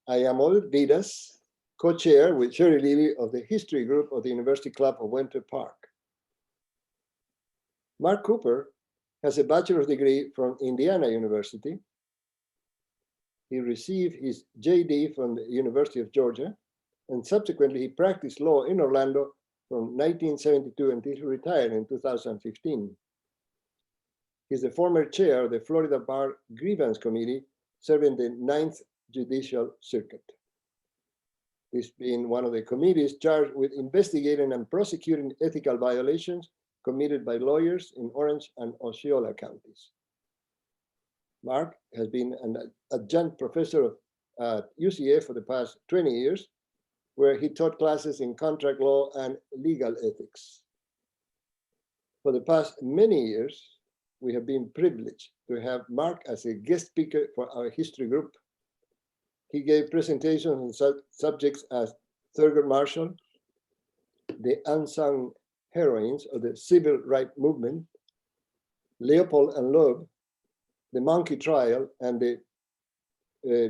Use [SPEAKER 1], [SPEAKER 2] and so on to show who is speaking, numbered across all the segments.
[SPEAKER 1] I am Ol Vidas, co-chair with Sherry Levy of the History Group of the University Club of Winter Park. Mark Cooper has a bachelor's degree from Indiana University. He received his JD from the University of Georgia, and subsequently he practiced law in Orlando from 1972 until he retired in 2015. He's the former chair of the Florida Bar Grievance Committee, serving the 9th Judicial Circuit. This being one of the committees charged with investigating and prosecuting ethical violations committed by lawyers in Orange and Osceola counties. Mark has been an adjunct professor at UCF for the past 20 years, where he taught classes in contract law and legal ethics. For the past many years, we have been privileged to have Mark as a guest speaker for our history group. He gave presentations on subjects as Thurgood Marshall, the unsung heroines of the civil rights movement, Leopold and Loeb, the Monkey Trial, and the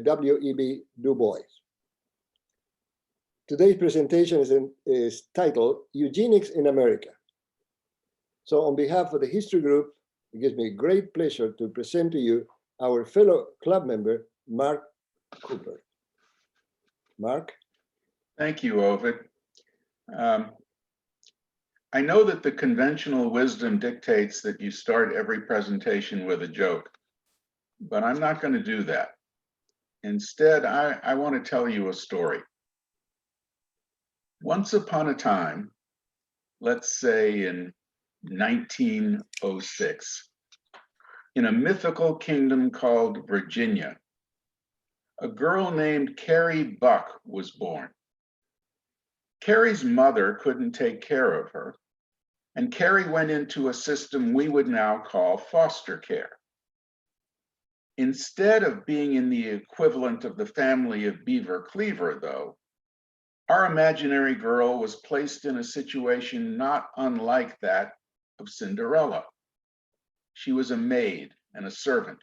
[SPEAKER 1] W.E.B. Du Bois. Today's presentation is titled Eugenics in America. So on behalf of the history group, it gives me great pleasure to present to you our fellow club member, Mark Cooper. Mark?
[SPEAKER 2] Thank you, Ovid. I know that the conventional wisdom dictates that you start every presentation with a joke, but I'm not going to do that. Instead, I want to tell you a story. Once upon a time, let's say in 1906, in a mythical kingdom called Virginia, a girl named Carrie Buck was born. Carrie's mother couldn't take care of her, and Carrie went into a system we would now call foster care. Instead of being in the equivalent of the family of Beaver Cleaver, though, our imaginary girl was placed in a situation not unlike that of Cinderella. She was a maid and a servant.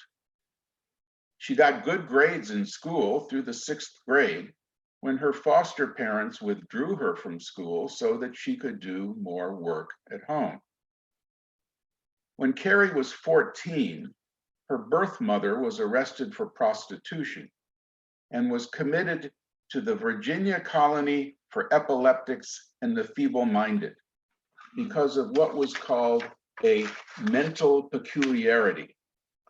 [SPEAKER 2] She got good grades in school through the 6th grade when her foster parents withdrew her from school so that she could do more work at home. When Carrie was 14, her birth mother was arrested for prostitution and was committed to the Virginia Colony for Epileptics and the Feeble-Minded because of what was called a mental peculiarity,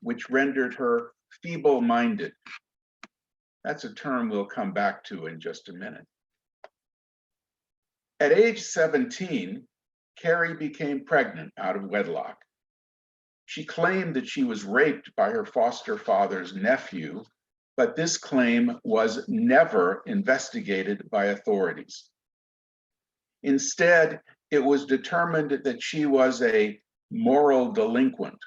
[SPEAKER 2] which rendered her feeble-minded. That's a term we'll come back to in just a minute. At age 17, Carrie became pregnant out of wedlock. She claimed that she was raped by her foster father's nephew, but this claim was never investigated by authorities. Instead, it was determined that she was a moral delinquent,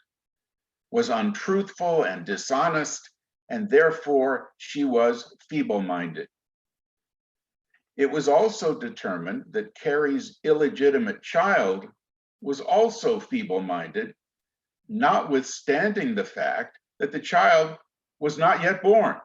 [SPEAKER 2] was untruthful and dishonest, and therefore she was feeble-minded. It was also determined that Carrie's illegitimate child was also feeble-minded, notwithstanding the fact that the child was not yet born.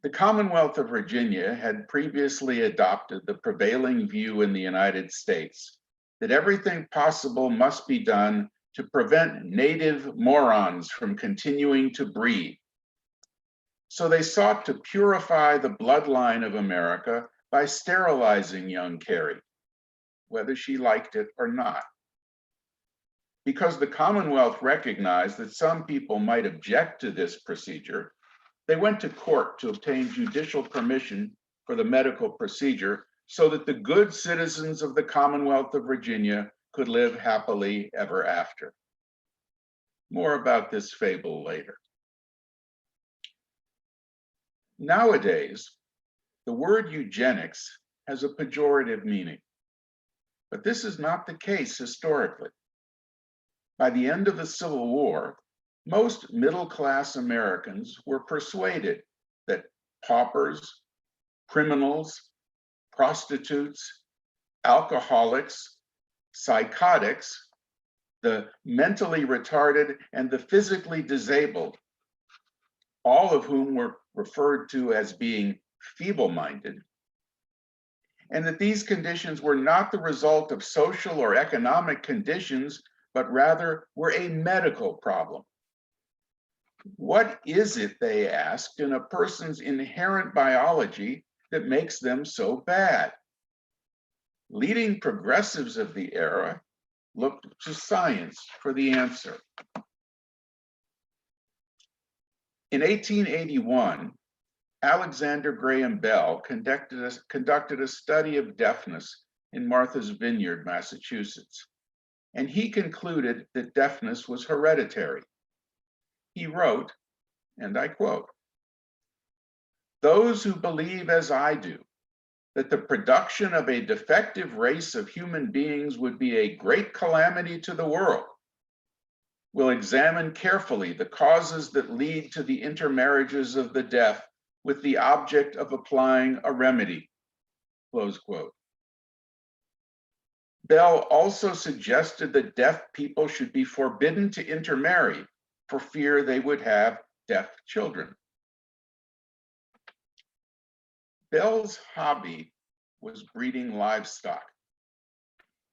[SPEAKER 2] The Commonwealth of Virginia had previously adopted the prevailing view in the United States that everything possible must be done to prevent native morons from continuing to breed. So they sought to purify the bloodline of America by sterilizing young Carrie, whether she liked it or not. Because the Commonwealth recognized that some people might object to this procedure, they went to court to obtain judicial permission for the medical procedure so that the good citizens of the Commonwealth of Virginia could live happily ever after. More about this fable later. Nowadays, the word eugenics has a pejorative meaning, but this is not the case historically. By the end of the Civil War, most middle-class Americans were persuaded that paupers, criminals, prostitutes, alcoholics, psychotics, the mentally retarded, and the physically disabled all of whom were referred to as being feeble-minded, and that these conditions were not the result of social or economic conditions, but rather were a medical problem. What is it, they asked, in a person's inherent biology that makes them so bad? Leading progressives of the era looked to science for the answer. In 1881, Alexander Graham Bell conducted a study of deafness in Martha's Vineyard, Massachusetts, and he concluded that deafness was hereditary. He wrote, and I quote, "Those who believe as I do, that the production of a defective race of human beings would be a great calamity to the world, will examine carefully the causes that lead to the intermarriages of the deaf with the object of applying a remedy." Close quote. Bell also suggested that deaf people should be forbidden to intermarry for fear they would have deaf children. Bell's hobby was breeding livestock.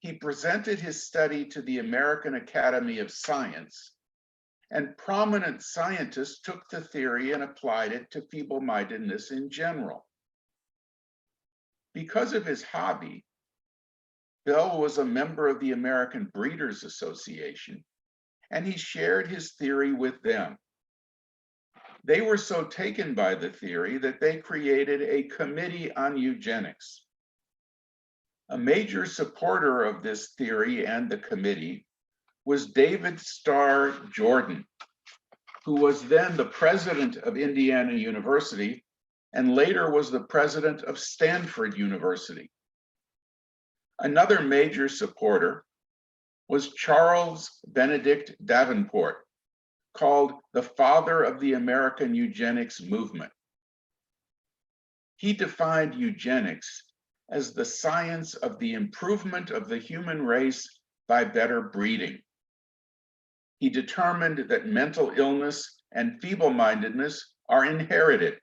[SPEAKER 2] He presented his study to the American Academy of Science, and prominent scientists took the theory and applied it to feeble-mindedness in general. Because of his hobby, Bell was a member of the American Breeders Association, and he shared his theory with them. They were so taken by the theory that they created a committee on eugenics. A major supporter of this theory and the committee was David Starr Jordan, who was then the president of Indiana University and later was the president of Stanford University. Another major supporter was Charles Benedict Davenport, called the father of the American eugenics movement. He defined eugenics as the science of the improvement of the human race by better breeding. He determined that mental illness and feeble-mindedness are inherited.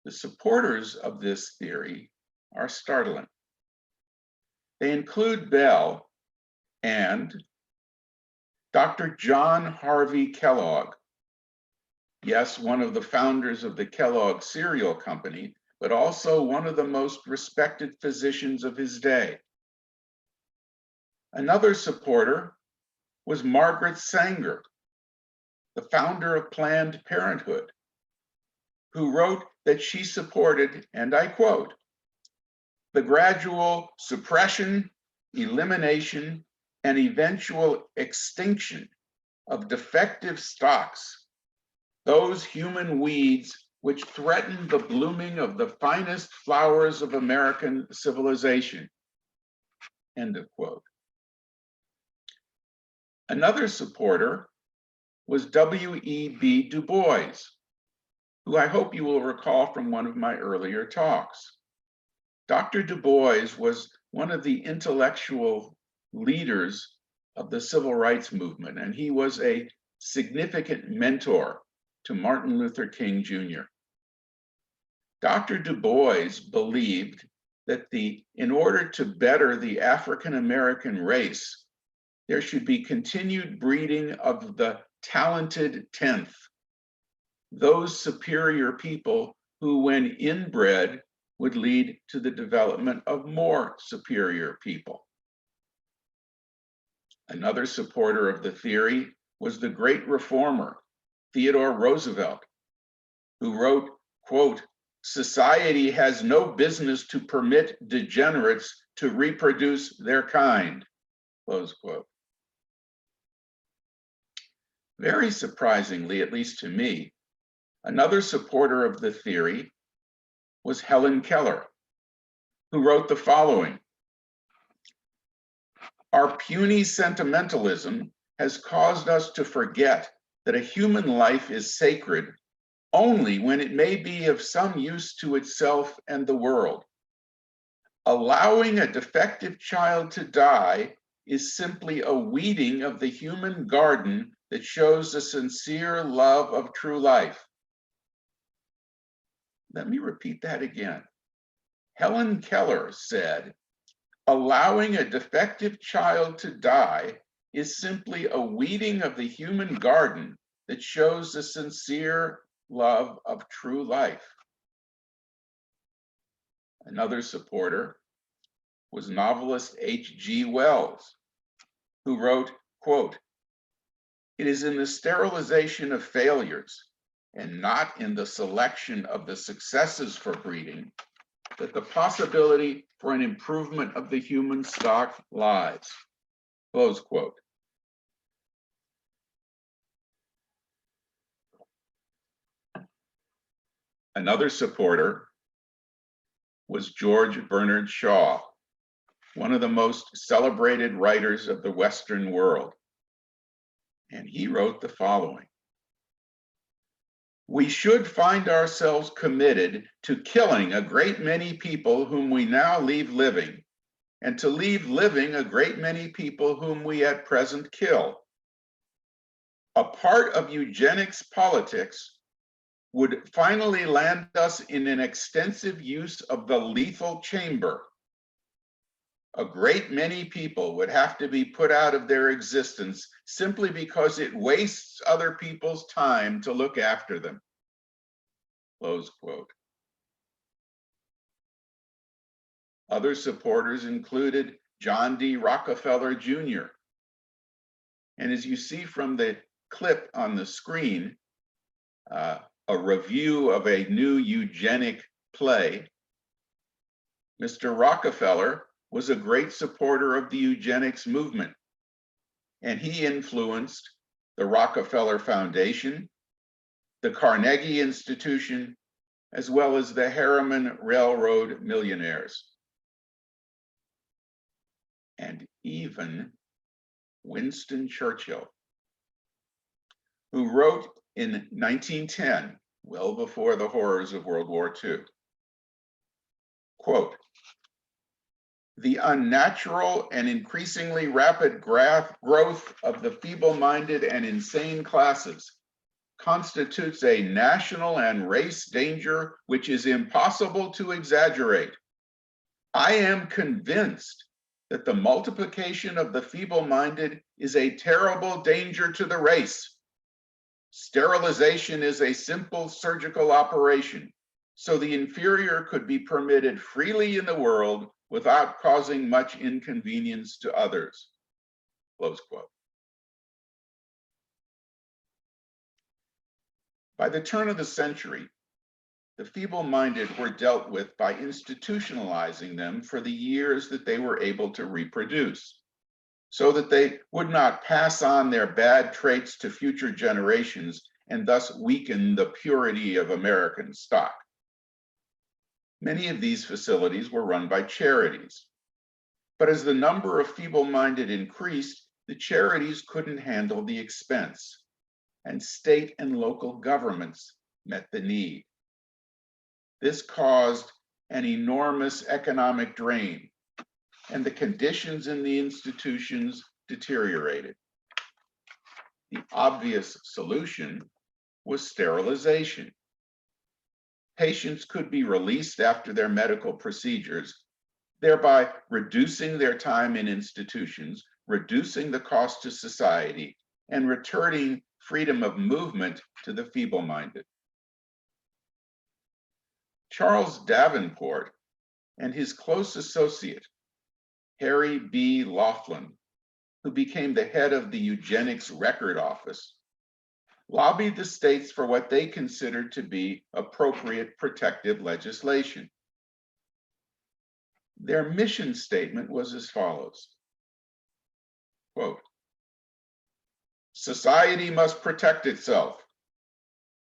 [SPEAKER 2] The supporters of this theory are startling. They include Bell and Dr. John Harvey Kellogg. Yes, one of the founders of the Kellogg cereal company, but also one of the most respected physicians of his day. Another supporter was Margaret Sanger, the founder of Planned Parenthood, who wrote that she supported, and I quote, "the gradual suppression, elimination, and eventual extinction of defective stocks, those human weeds which threaten the blooming of the finest flowers of American civilization." End of quote. Another supporter was W.E.B. Du Bois, who I hope you will recall from one of my earlier talks. Dr. Du Bois was one of the intellectual leaders of the civil rights movement, and he was a significant mentor to Martin Luther King Jr. Dr. Du Bois believed that in order to better the African American race, there should be continued breeding of the talented 10th, those superior people who, when inbred, would lead to the development of more superior people. Another supporter of the theory was the great reformer, Theodore Roosevelt, who wrote, quote, "Society has no business to permit degenerates to reproduce their kind," close quote. Very surprisingly, at least to me, another supporter of the theory was Helen Keller, who wrote the following: "Our puny sentimentalism has caused us to forget that a human life is sacred only when it may be of some use to itself and the world. Allowing a defective child to die is simply a weeding of the human garden that shows a sincere love of true life. Let me repeat that again. Helen Keller said, allowing a defective child to die is simply a weeding of the human garden that shows a sincere love of true life. Another supporter was novelist H.G. Wells, who wrote, quote, "It is in the sterilization of failures and not in the selection of the successes for breeding that the possibility for an improvement of the human stock lies." Close quote. Another supporter was George Bernard Shaw, one of the most celebrated writers of the Western world. And he wrote the following: "We should find ourselves committed to killing a great many people whom we now leave living, and to leave living a great many people whom we at present kill. A part of eugenics politics would finally land us in an extensive use of the lethal chamber. A great many people would have to be put out of their existence simply because it wastes other people's time to look after them." Close quote. Other supporters included John D. Rockefeller Jr. And as you see from the clip on the screen, a review of a new eugenic play, Mr. Rockefeller was a great supporter of the eugenics movement, and he influenced the Rockefeller Foundation, the Carnegie Institution, as well as the Harriman Railroad millionaires. And even Winston Churchill, who wrote in 1910, well before the horrors of World War II, quote, "The unnatural and increasingly rapid growth of the feeble-minded and insane classes constitutes a national and race danger which is impossible to exaggerate. I am convinced that the multiplication of the feeble-minded is a terrible danger to the race. Sterilization is a simple surgical operation, so the inferior could be permitted freely in the world without causing much inconvenience to others." Close quote. By the turn of the century, the feeble-minded were dealt with by institutionalizing them for the years that they were able to reproduce, so that they would not pass on their bad traits to future generations and thus weaken the purity of American stock. Many of these facilities were run by charities, but as the number of feeble-minded increased, the charities couldn't handle the expense, and state and local governments met the need. This caused an enormous economic drain, and the conditions in the institutions deteriorated. The obvious solution was sterilization. Patients could be released after their medical procedures, thereby reducing their time in institutions, reducing the cost to society, and returning freedom of movement to the feeble-minded. Charles Davenport and his close associate, Harry B. Laughlin, who became the head of the Eugenics Record Office, lobbied the states for what they considered to be appropriate protective legislation. Their mission statement was as follows, quote, "Society must protect itself.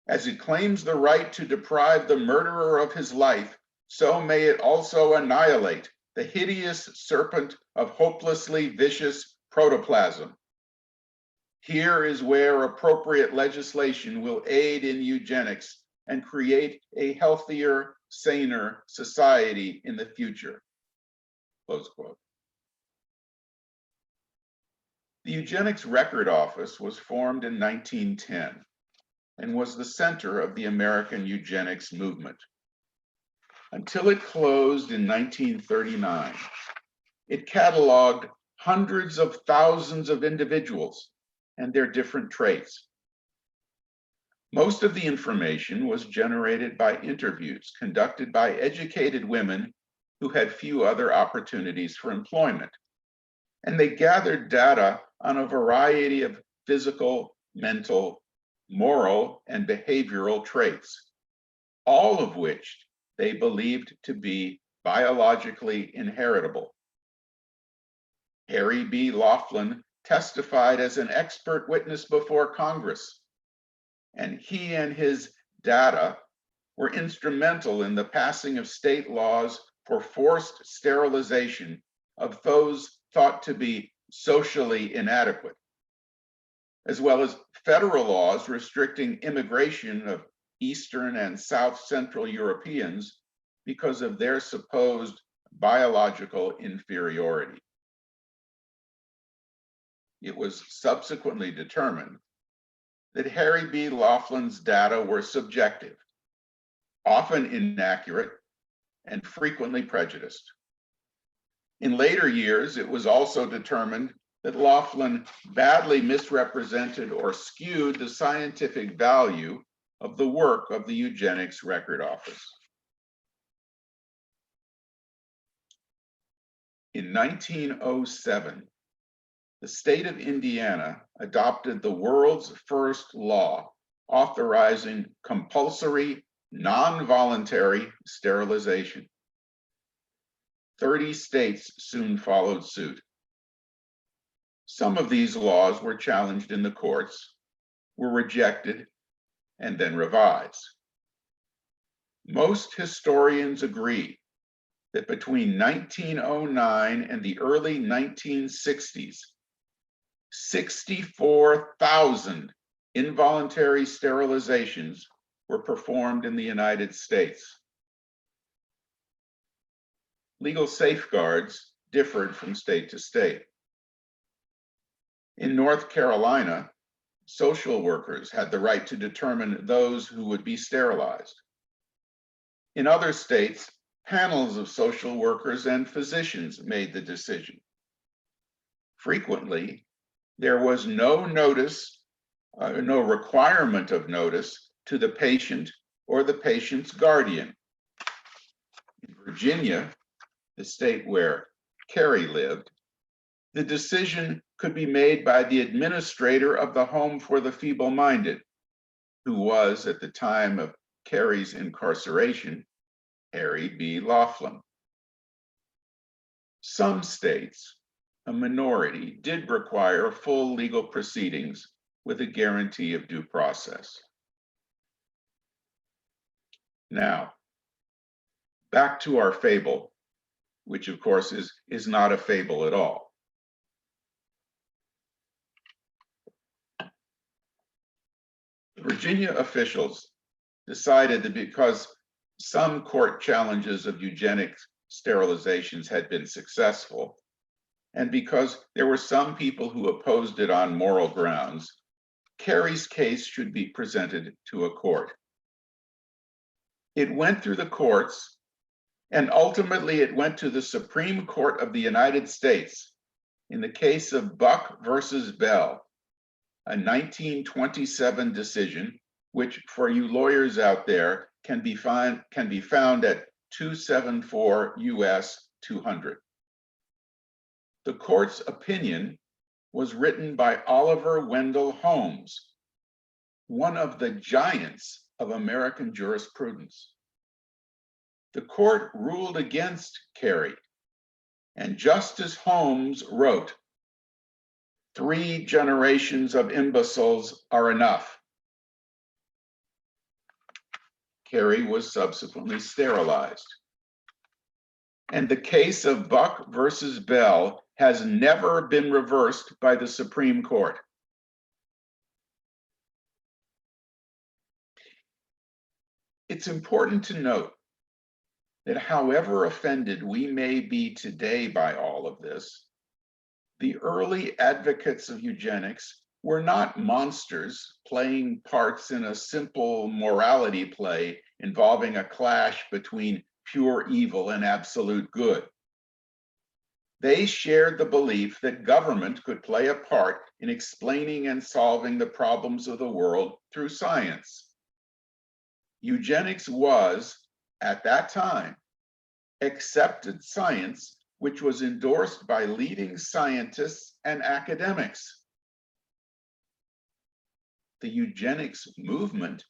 [SPEAKER 2] As it claims the right to deprive the murderer of his life, so may it also annihilate the hideous serpent of hopelessly vicious protoplasm. Here is where appropriate legislation will aid in eugenics and create a healthier, saner society in the future." Close quote. The Eugenics Record Office was formed in 1910 and was the center of the American eugenics movement. Until it closed in 1939, it cataloged hundreds of thousands of individuals and their different traits. Most of the information was generated by interviews conducted by educated women who had few other opportunities for employment. And they gathered data on a variety of physical, mental, moral, and behavioral traits, all of which they believed to be biologically inheritable. Harry B. Laughlin testified as an expert witness before Congress, and he and his data were instrumental in the passing of state laws for forced sterilization of those thought to be socially inadequate, as well as federal laws restricting immigration of Eastern and South Central Europeans because of their supposed biological inferiority. It was subsequently determined that Harry B. Laughlin's data were subjective, often inaccurate, and frequently prejudiced. In later years, it was also determined that Laughlin badly misrepresented or skewed the scientific value of the work of the Eugenics Record Office. In 1907, the state of Indiana adopted the world's first law authorizing compulsory, non-voluntary sterilization. 30 states soon followed suit. Some of these laws were challenged in the courts, were rejected, and then revised. Most historians agree that between 1909 and the early 1960s, 64,000 involuntary sterilizations were performed in the United States. Legal safeguards differed from state to state. In North Carolina, social workers had the right to determine those who would be sterilized. In other states, panels of social workers and physicians made the decision. Frequently, there was no notice, no requirement of notice to the patient or the patient's guardian. In Virginia, the state where Carrie lived, the decision could be made by the administrator of the home for the feeble-minded, who was, at the time of Carrie's incarceration, Harry B. Laughlin. Some states, a minority, did require full legal proceedings with a guarantee of due process. Now, back to our fable, which of course is not a fable at all. Virginia officials decided that because some court challenges of eugenic sterilizations had been successful, and because there were some people who opposed it on moral grounds, Carrie's case should be presented to a court. It went through the courts, and ultimately it went to the Supreme Court of the United States in the case of Buck versus Bell, a 1927 decision, which for you lawyers out there can be found at 274 US 200. The court's opinion was written by Oliver Wendell Holmes, one of the giants of American jurisprudence. The court ruled against Carrie, and Justice Holmes wrote, "3 generations of imbeciles are enough." Carrie was subsequently sterilized. And the case of Buck versus Bell has never been reversed by the Supreme Court. It's important to note that however offended we may be today by all of this, The early advocates of eugenics were not monsters playing parts in a simple morality play involving a clash between pure evil and absolute good. They shared the belief that government could play a part in explaining and solving the problems of the world through science. Eugenics was, at that time, accepted science, which was endorsed by leading scientists and academics. The eugenics movement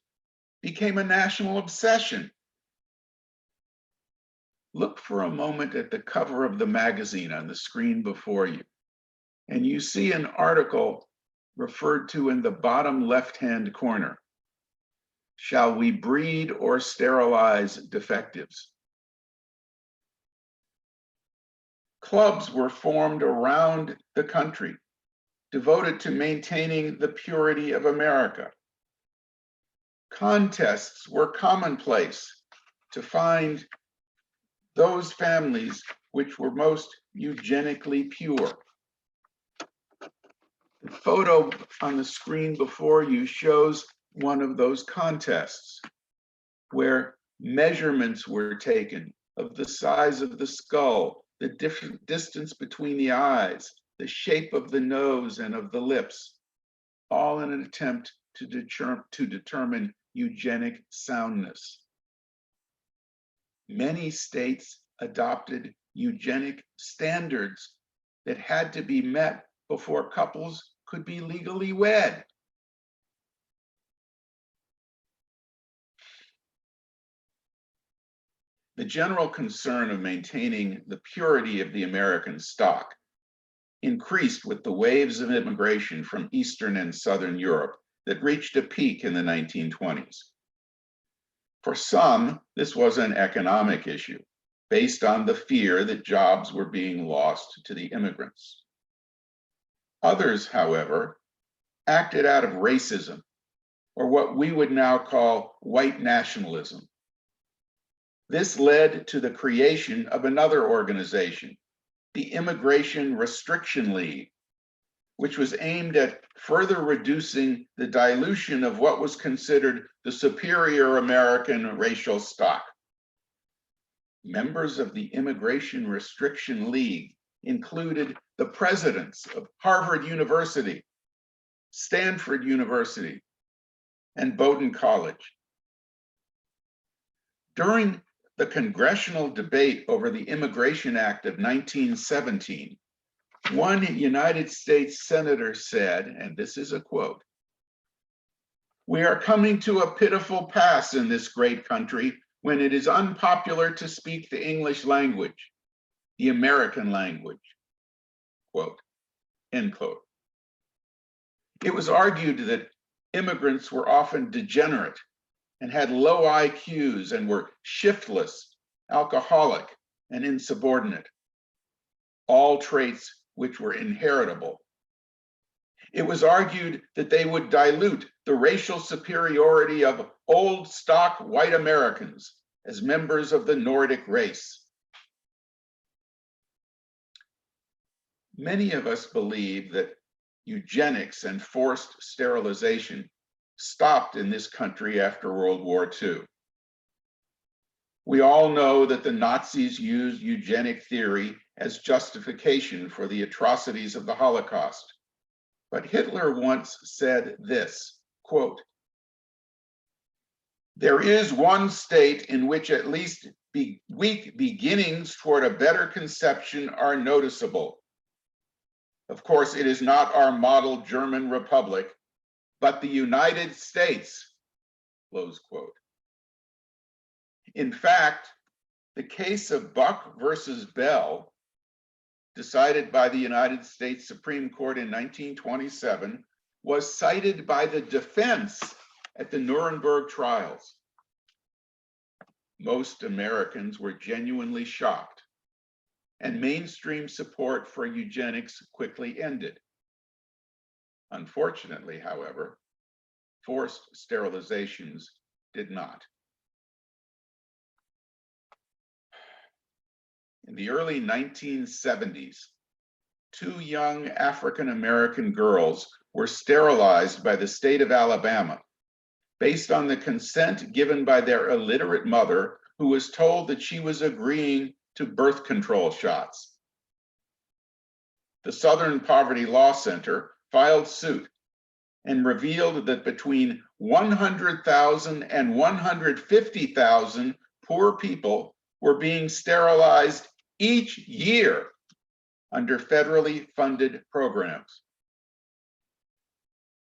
[SPEAKER 2] became a national obsession. Look for a moment at the cover of the magazine on the screen before you, and you see an article referred to in the bottom left-hand corner. Shall we breed or sterilize defectives? Clubs were formed around the country, devoted to maintaining the purity of America. Contests were commonplace to find those families which were most eugenically pure. The photo on the screen before you shows one of those contests where measurements were taken of the size of the skull, the different distance between the eyes, the shape of the nose and of the lips, all in an attempt to determine eugenic soundness. Many states adopted eugenic standards that had to be met before couples could be legally wed. The general concern of maintaining the purity of the American stock increased with the waves of immigration from Eastern and Southern Europe that reached a peak in the 1920s. For some, this was an economic issue based on the fear that jobs were being lost to the immigrants. Others, however, acted out of racism, or what we would now call white nationalism. This led to the creation of another organization, the Immigration Restriction League, which was aimed at further reducing the dilution of what was considered the superior American racial stock. Members of the Immigration Restriction League included the presidents of Harvard University, Stanford University, and Bowdoin College. During the congressional debate over the Immigration Act of 1917, one United States senator said, and this is a quote, "We are coming to a pitiful pass in this great country when it is unpopular to speak the English language, the American language," quote, end quote. It was argued that immigrants were often degenerate and had low IQs and were shiftless, alcoholic, and insubordinate, all traits which were inheritable. It was argued that they would dilute the racial superiority of old stock white Americans as members of the Nordic race. Many of us believe that eugenics and forced sterilization stopped in this country after World War II. We all know that the Nazis used eugenic theory as justification for the atrocities of the Holocaust. But Hitler once said this, quote, "There is one state in which at least weak beginnings toward a better conception are noticeable. Of course, it is not our model German Republic, but the United States," close quote. In fact, the case of Buck versus Bell, decided by the United States Supreme Court in 1927, was cited by the defense at the Nuremberg trials. Most Americans were genuinely shocked, and mainstream support for eugenics quickly ended. Unfortunately, however, forced sterilizations did not. In the early 1970s, 2 young African-American girls were sterilized by the state of Alabama based on the consent given by their illiterate mother, who was told that she was agreeing to birth control shots. The Southern Poverty Law Center filed suit and revealed that between 100,000 and 150,000 poor people were being sterilized each year under federally funded programs.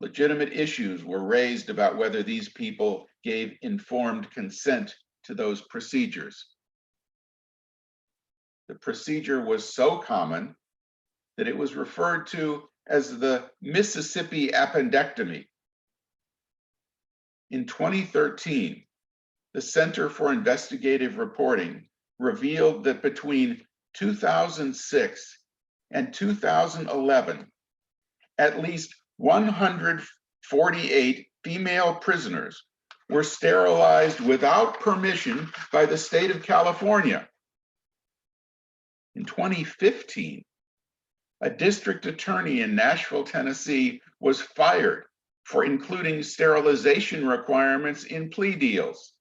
[SPEAKER 2] Legitimate issues were raised about whether these people gave informed consent to those procedures. The procedure was so common that it was referred to as the Mississippi appendectomy. In 2013, the Center for Investigative Reporting revealed that between 2006 and 2011, at least 148 female prisoners were sterilized without permission by the state of California. In 2015, a district attorney in Nashville, Tennessee, was fired for including sterilization requirements in plea deals.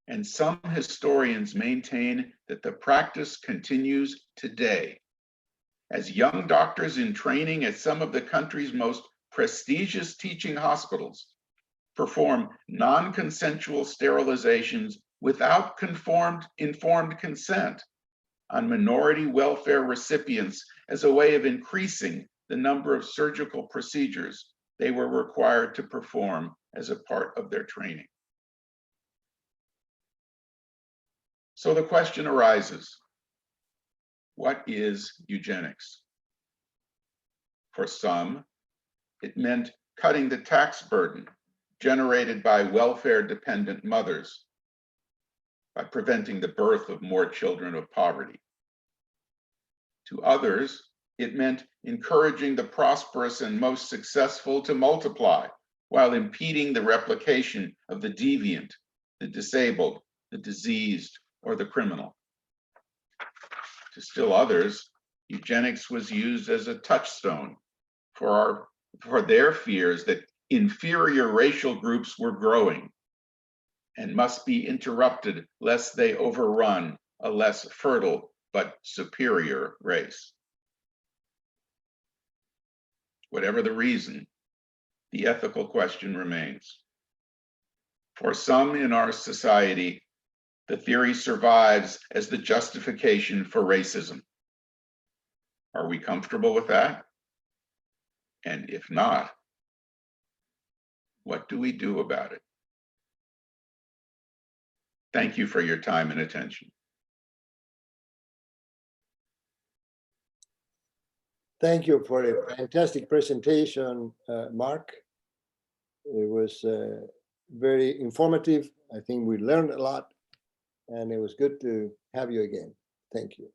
[SPEAKER 2] And some historians maintain that the practice continues today, as young doctors in training at some of the country's most prestigious teaching hospitals perform non-consensual sterilizations without informed consent on minority welfare recipients as a way of increasing the number of surgical procedures they were required to perform as a part of their training. So the question arises, what is eugenics? For some, it meant cutting the tax burden generated by welfare-dependent mothers by preventing the birth of more children of poverty. To others, it meant encouraging the prosperous and most successful to multiply while impeding the replication of the deviant, the disabled, the diseased, or the criminal. To still others, eugenics was used as a touchstone for their fears that inferior racial groups were growing and must be interrupted lest they overrun a less fertile but superior race. Whatever the reason, the ethical question remains. For some in our society, the theory survives as the justification for racism. Are we comfortable with that? And if not, what do we do about it? Thank you for your time and attention.
[SPEAKER 1] Thank you for a fantastic presentation, Mark. It was very informative. I think we learned a lot, and it was good to have you again. Thank you.